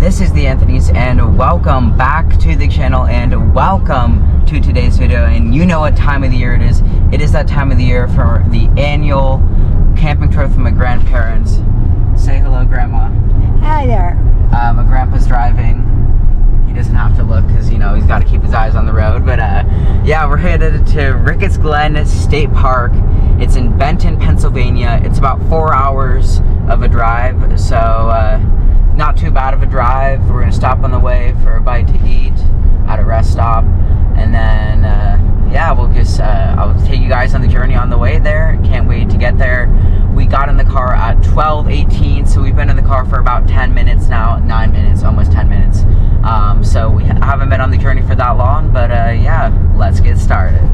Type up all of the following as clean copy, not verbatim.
This is the Anthony's, and welcome back to the channel, and welcome to today's video. And you know what time of the year it is. It is that time of the year for the annual camping trip with my grandparents. Say hello, Grandma. Hi there. My grandpa's driving. He doesn't have to look because, you know, he's got to keep his eyes on the road. But yeah, we're headed to Ricketts Glen State Park. It's in Benton, Pennsylvania. It's about 4 hours of a drive, so not too bad of a drive. We're gonna stop on the way for a bite to eat at a rest stop, and then yeah, we'll just I'll take you guys on the journey on the way there. Can't wait to get there. We got in the car at 12:18, so we've been in the car for about 10 minutes now, 9 minutes, almost 10 minutes. So we haven't been on the journey for that long, but yeah, let's get started.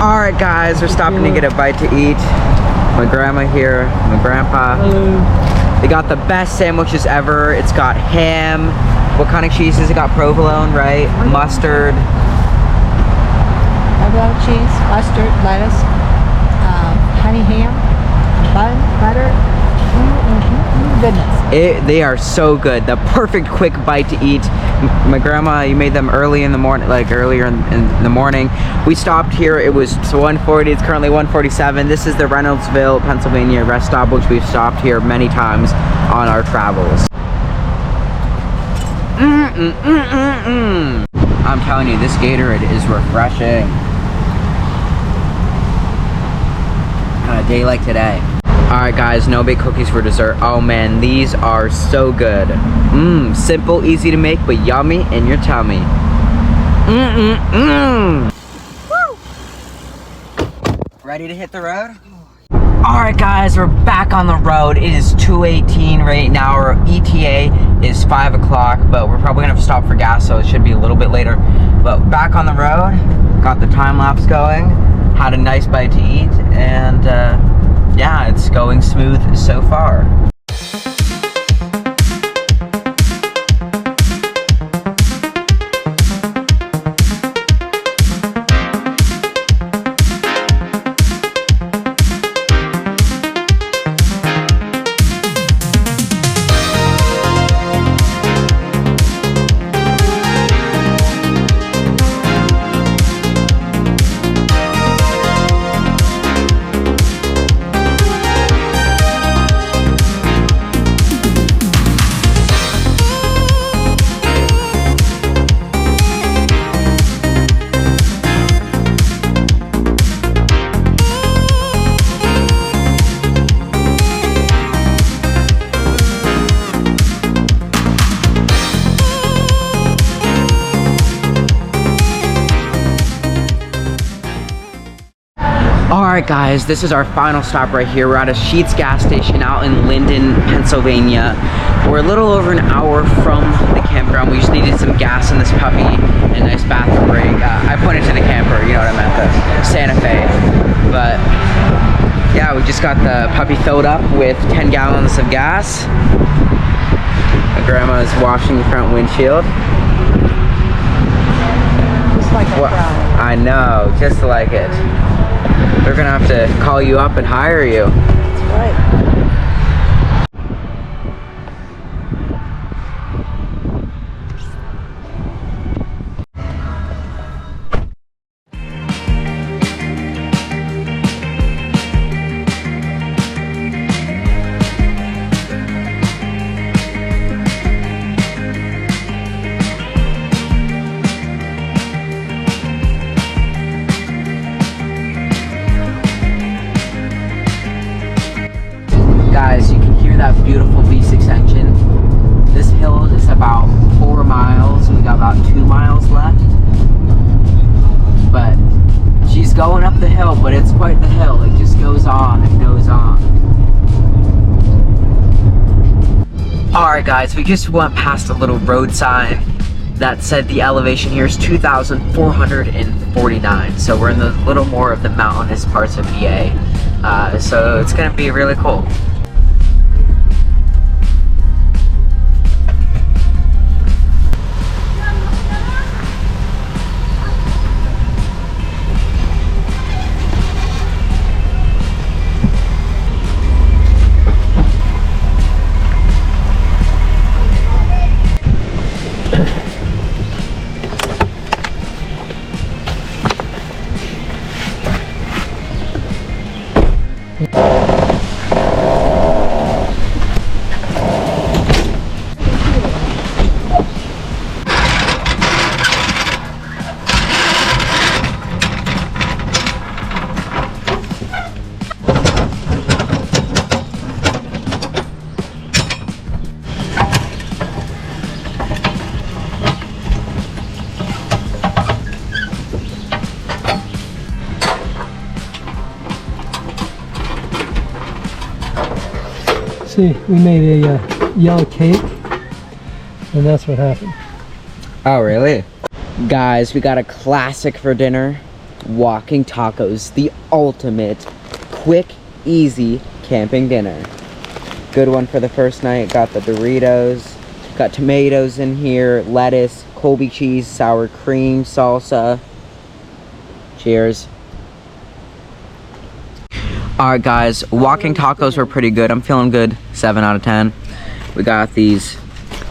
Alright guys, we're stopping to get a bite to eat. My grandma here, my grandpa. Hello. They got the best sandwiches ever. It's got ham. What kind of cheese is it? Got provolone, right? Mustard. Provolone cheese, mustard, lettuce, honey ham, bun, butter. Goodness. They are so good. The perfect quick bite to eat. My grandma, you made them early in the morning, like earlier in the morning. We stopped here. It was 1:40. It's currently 1:47. This is the Reynoldsville, Pennsylvania rest stop, which we've stopped here many times on our travels. I'm telling you, this Gatorade is refreshing on a day like today. Alright guys, no bake cookies for dessert. Oh man, these are so good. Simple, easy to make, but yummy in your tummy. Woo! Ready to hit the road? Alright guys, we're back on the road. It is 2:18 right now. Our ETA is 5 o'clock, but we're probably gonna have to stop for gas, so it should be a little bit later. But back on the road, got the time lapse going, had a nice bite to eat, and yeah, it's going smooth so far. Alright guys, this is our final stop right here. We're at a Sheetz gas station out in Linden, Pennsylvania. We're a little over an hour from the campground. We just needed some gas in this puppy and a nice bathroom break. I pointed to the camper, you know what I meant, the Santa Fe. But yeah, we just got the puppy filled up with 10 gallons of gas. My grandma's washing the front windshield. Just like a brownie. I know, just like it. We're gonna have to call you up and hire you. That's right. Guys, you can hear that beautiful V6 engine. This hill is about 4 miles. We got about 2 miles left. But she's going up the hill, but it's quite the hill. It just goes on and goes on. Alright guys, we just went past a little road sign that said the elevation here is 2,449. So we're in the little more of the mountainous parts of PA. So it's gonna be really cool. See, we made a yellow cake, and that's what happened. Oh, really? Guys, we got a classic for dinner. Walking tacos, the ultimate quick, easy camping dinner. Good one for the first night. Got the Doritos, got tomatoes in here, lettuce, Colby cheese, sour cream, salsa. Cheers. Alright guys, walking tacos were pretty good. I'm feeling good. 7 out of 10. We got these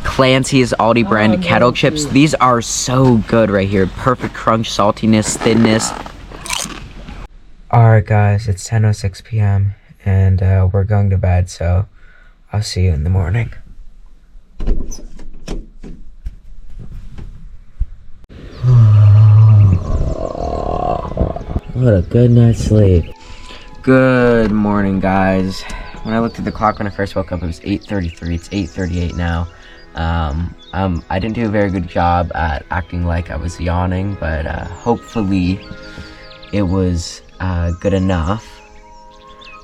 Clancy's Aldi brand kettle chips. These are so good right here. Perfect crunch, saltiness, thinness. Alright guys, it's 10:06 p.m. and we're going to bed, so I'll see you in the morning. What a good night's sleep. Good morning, guys. When I looked at the clock when I first woke up, it was 8:33. It's 8:38 now. I didn't do a very good job at acting like I was yawning, but hopefully it was good enough.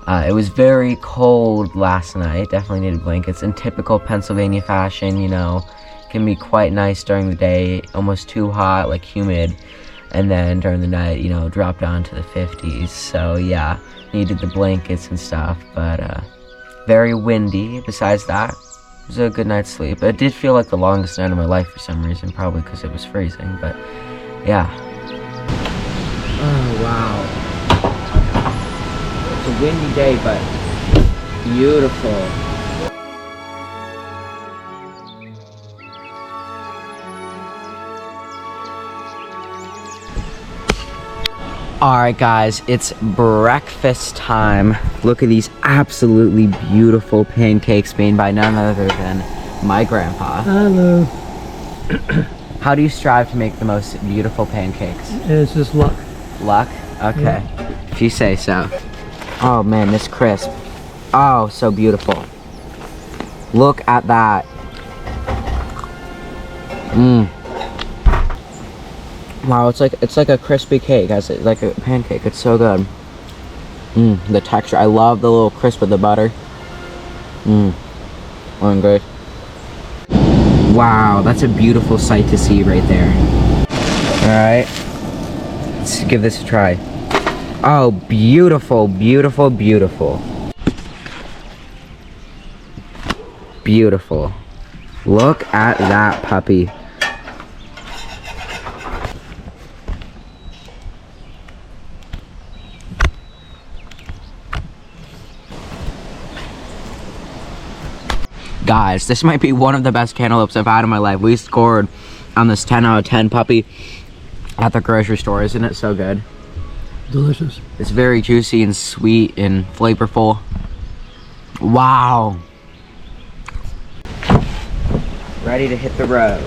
It was very cold last night. Definitely needed blankets. In typical Pennsylvania fashion, you know, it can be quite nice during the day, almost too hot, like humid, and then during the night, you know, drop down to the 50s. So yeah, needed the blankets and stuff, but very windy. Besides that, it was a good night's sleep. It did feel like the longest night of my life for some reason, probably because it was freezing, but yeah. Oh wow, it's a windy day, but beautiful. Alright guys, it's breakfast time. Look at these absolutely beautiful pancakes made by none other than my grandpa. Hello. How do you strive to make the most beautiful pancakes? It's just luck. Luck? Okay. Yeah. If you say so. Oh man, this crisp. Oh, so beautiful. Look at that. Mmm. Wow, it's like a crispy cake, guys. It's like a pancake. It's so good. The texture. I love the little crisp of the butter. Oh, great. Wow, that's a beautiful sight to see right there. All right, let's give this a try. Oh, beautiful, beautiful, beautiful. Beautiful. Look at that puppy. Guys, this might be one of the best cantaloupes I've had in my life. We scored on this 10 out of 10 puppy at the grocery store. Isn't it so good? Delicious. It's very juicy and sweet and flavorful. Wow. Ready to hit the road.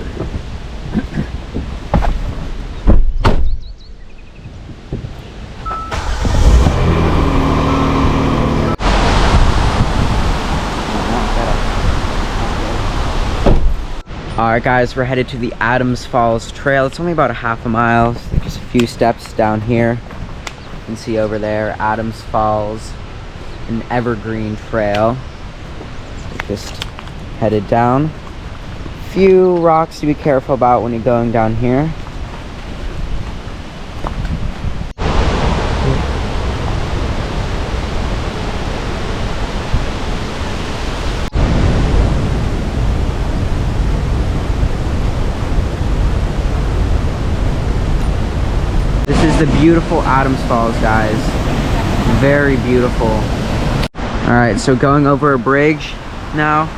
Alright guys, we're headed to the Adams Falls Trail. It's only about a half a mile, so just a few steps down here. You can see over there, Adams Falls, an evergreen trail. Just headed down. Few rocks to be careful about when you're going down here. This is the beautiful Adams Falls, guys. Very beautiful. All right, so going over a bridge now.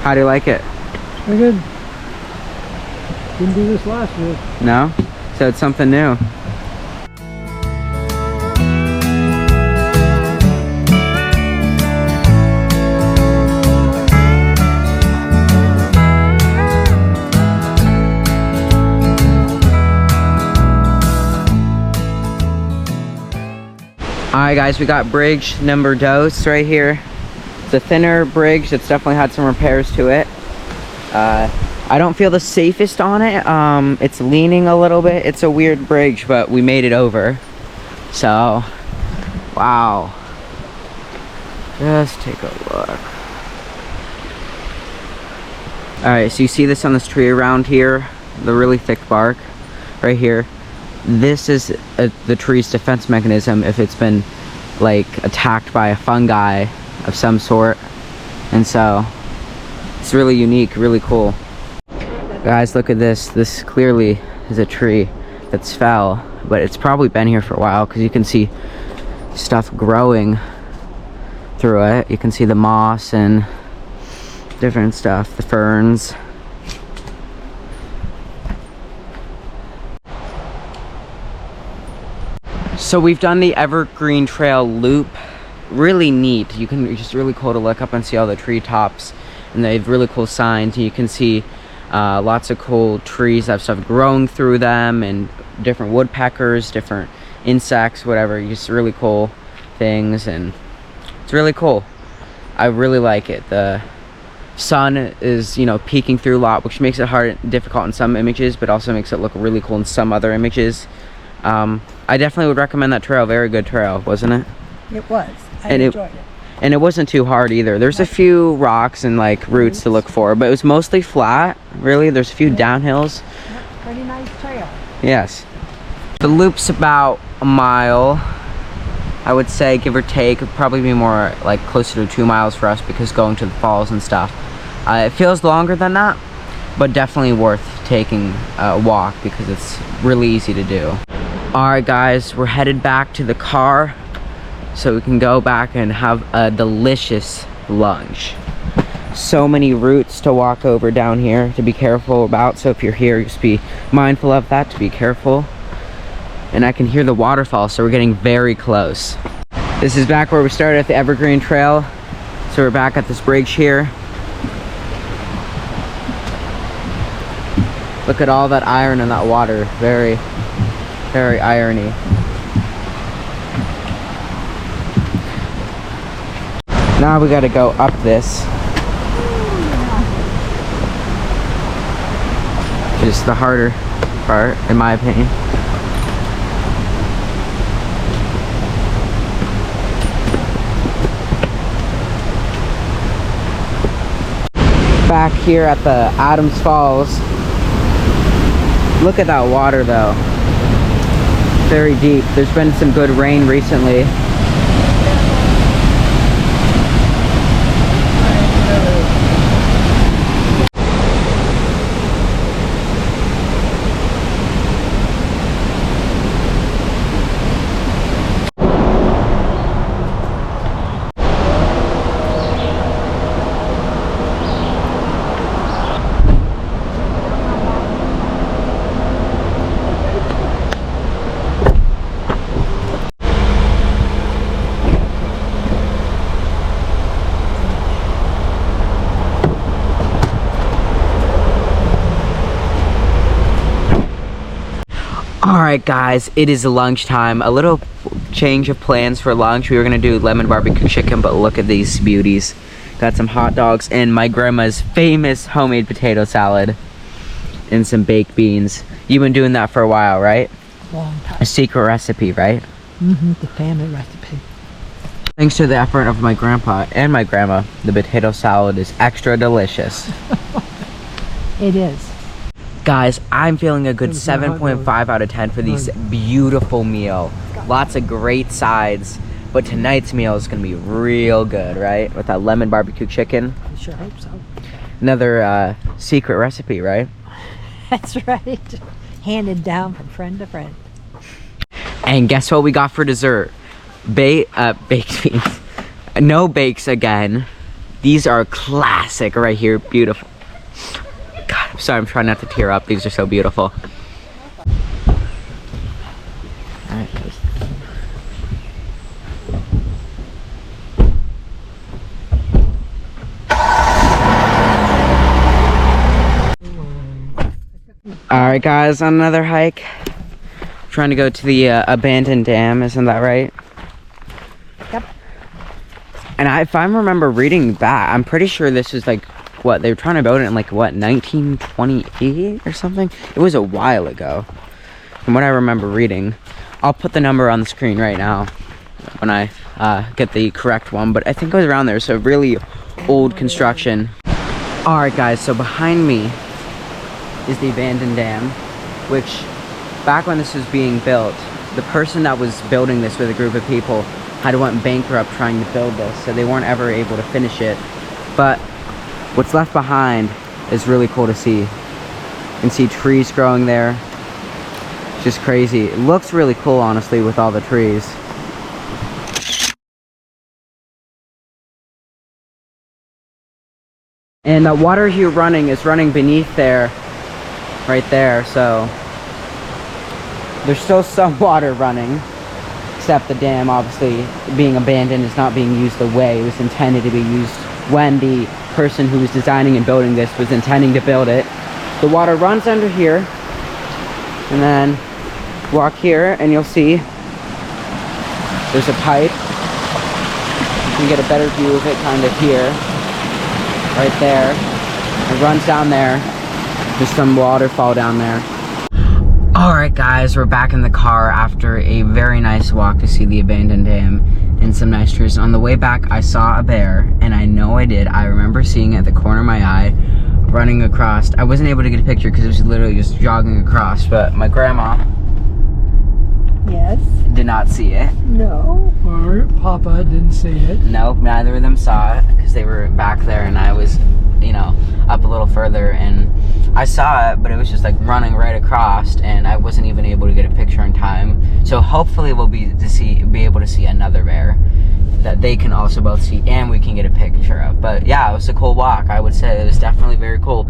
How do you like it? Very good. Didn't do this last year. No? So it's something new. Alright guys, we got bridge number dos right here. It's a thinner bridge that's definitely had some repairs to it. I don't feel the safest on it. It's leaning a little bit. It's a weird bridge, but we made it over. So, wow. Just take a look. Alright, so you see this on this tree around here? The really thick bark right here. This is the tree's defense mechanism if it's been like attacked by a fungi of some sort. And so it's really unique, really cool. Guys, look at this. This clearly is a tree that's fell, but it's probably been here for a while because you can see stuff growing through it. You can see the moss and different stuff, the ferns. So we've done the Evergreen Trail loop. Really neat. It's just really cool to look up and see all the treetops, and they have really cool signs. And you can see lots of cool trees that have stuff growing through them, and different woodpeckers, different insects, whatever. Just really cool things, and it's really cool. I really like it. The sun is, you know, peeking through a lot, which makes it hard and difficult in some images, but also makes it look really cool in some other images. I definitely would recommend that trail. Very good trail, wasn't it? It was. I enjoyed it. And it wasn't too hard either. There's a few rocks and like roots to look for, but it was mostly flat, really. There's a few downhills. Yep, pretty nice trail. Yes. The loop's about a mile, I would say, give or take. It'd probably be more like closer to 2 miles for us because going to the falls and stuff. It feels longer than that, but definitely worth taking a walk because it's really easy to do. Alright guys, we're headed back to the car so we can go back and have a delicious lunch. So many roots to walk over down here to be careful about, so if you're here, just be mindful of that, to be careful. And I can hear the waterfall, so we're getting very close. This is back where we started at the Evergreen Trail, so we're back at this bridge here. Look at all that iron in that water. Very, very irony. Now we gotta go up this. Which is the harder part, in my opinion. Back here at the Adams Falls. Look at that water though. Very deep. There's been some good rain recently. Alright guys, it is lunchtime. A little change of plans for lunch. We were gonna do lemon barbecue chicken, but look at these beauties. Got some hot dogs and my grandma's famous homemade potato salad. and some baked beans. You've been doing that for a while, right? Long time. A secret recipe, right? The family recipe. Thanks to the effort of my grandpa and my grandma, the potato salad is extra delicious. It is. Guys, I'm feeling a good 7.5 out of 10 for this beautiful meal. Lots of great sides, but tonight's meal is gonna be real good, right? With that lemon barbecue chicken. I sure hope so. Another secret recipe, right? That's right. Handed down from friend to friend. And guess what we got for dessert? Baked beans. No bakes again. These are classic right here. Beautiful. God, I'm sorry, I'm trying not to tear up. These are so beautiful. Alright, guys. Alright guys, on another hike. Trying to go to the abandoned dam, isn't that right? Yep. And if I remember reading that, I'm pretty sure this is like, what, they were trying to build it in like, what, 1928 or something? It was a while ago, from what I remember reading. I'll put the number on the screen right now when I get the correct one, but I think it was around there, so really old construction. Alright guys, so behind me is the abandoned dam, which back when this was being built, the person that was building this with a group of people had went bankrupt trying to build this, so they weren't ever able to finish it. But what's left behind is really cool to see. You can see trees growing there. It's just crazy. It looks really cool, honestly, with all the trees. And the water here is running beneath there, right there, so there's still some water running, except the dam, obviously, being abandoned, is not being used the way it was intended to be used when the person who was designing and building this was intending to build it. The water runs under here, and then walk here, and you'll see there's a pipe. You can get a better view of it kind of here, right there. It runs down there. There's some waterfall down there. Alright guys, we're back in the car after a very nice walk to see the abandoned dam and some nice trees. On the way back, I saw a bear, and I know I did. I remember seeing it at the corner of my eye, running across. I wasn't able to get a picture because it was literally just jogging across, but my grandma Yes. did not see it. No. Or Papa didn't see it. Nope, neither of them saw it because they were back there and I was, you know, up a little further, and I saw it, but it was just like running right across, and I wasn't even able to get a picture in time. So hopefully we'll be able to see another bear that they can also both see and we can get a picture of. But yeah, it was a cool walk. I would say it was definitely very cool.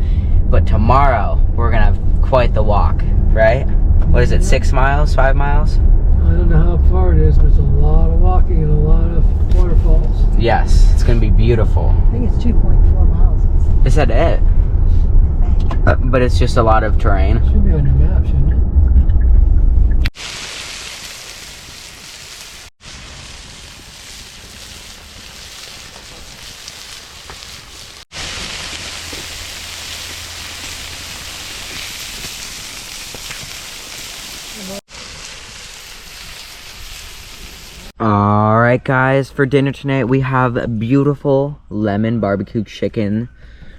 But tomorrow we're gonna have quite the walk, right? What is it, 6 miles, 5 miles? I don't know how far it is, but it's a lot of walking and a lot of waterfalls. Yes, it's gonna be beautiful. I think it's 2.4 miles. Is that it? But it's just a lot of terrain. Should be on your map, shouldn't it? Alright guys, for dinner tonight we have beautiful lemon barbecue chicken,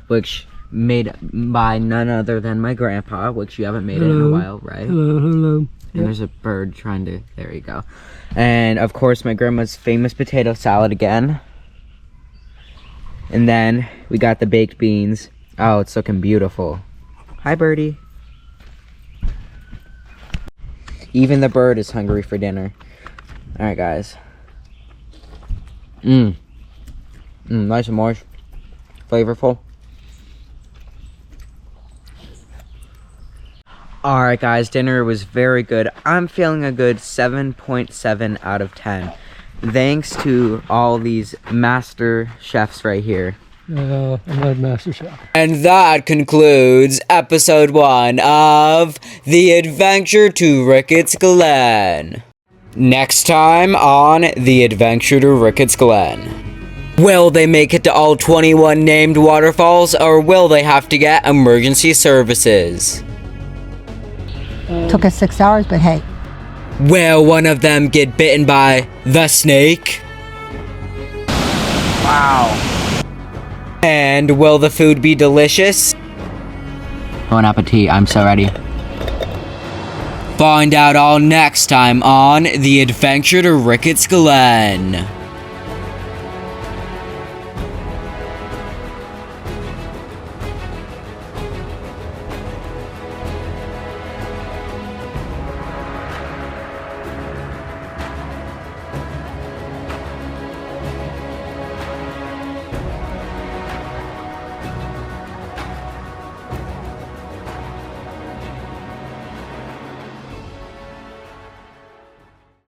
which made by none other than my grandpa, which you haven't made it in a while, right? Hello. And there's a bird trying to, there you go. And of course my grandma's famous potato salad again. And then we got the baked beans. Oh, it's looking beautiful. Hi birdie. Even the bird is hungry for dinner. Alright guys. Nice and moist. Flavorful. Alright guys, dinner was very good. I'm feeling a good 7.7 out of 10. Thanks to all these master chefs right here. I'm not Master Chef. And that concludes episode 1 of The Adventure to Ricketts Glen. Next time on The Adventure to Ricketts Glen. Will they make it to all 21 named waterfalls, or will they have to get emergency services? Took us 6 hours, but hey. Will one of them get bitten by the snake? Wow. And will the food be delicious? Bon appetit, I'm so ready. Find out all next time on The Adventure to Ricketts Glen.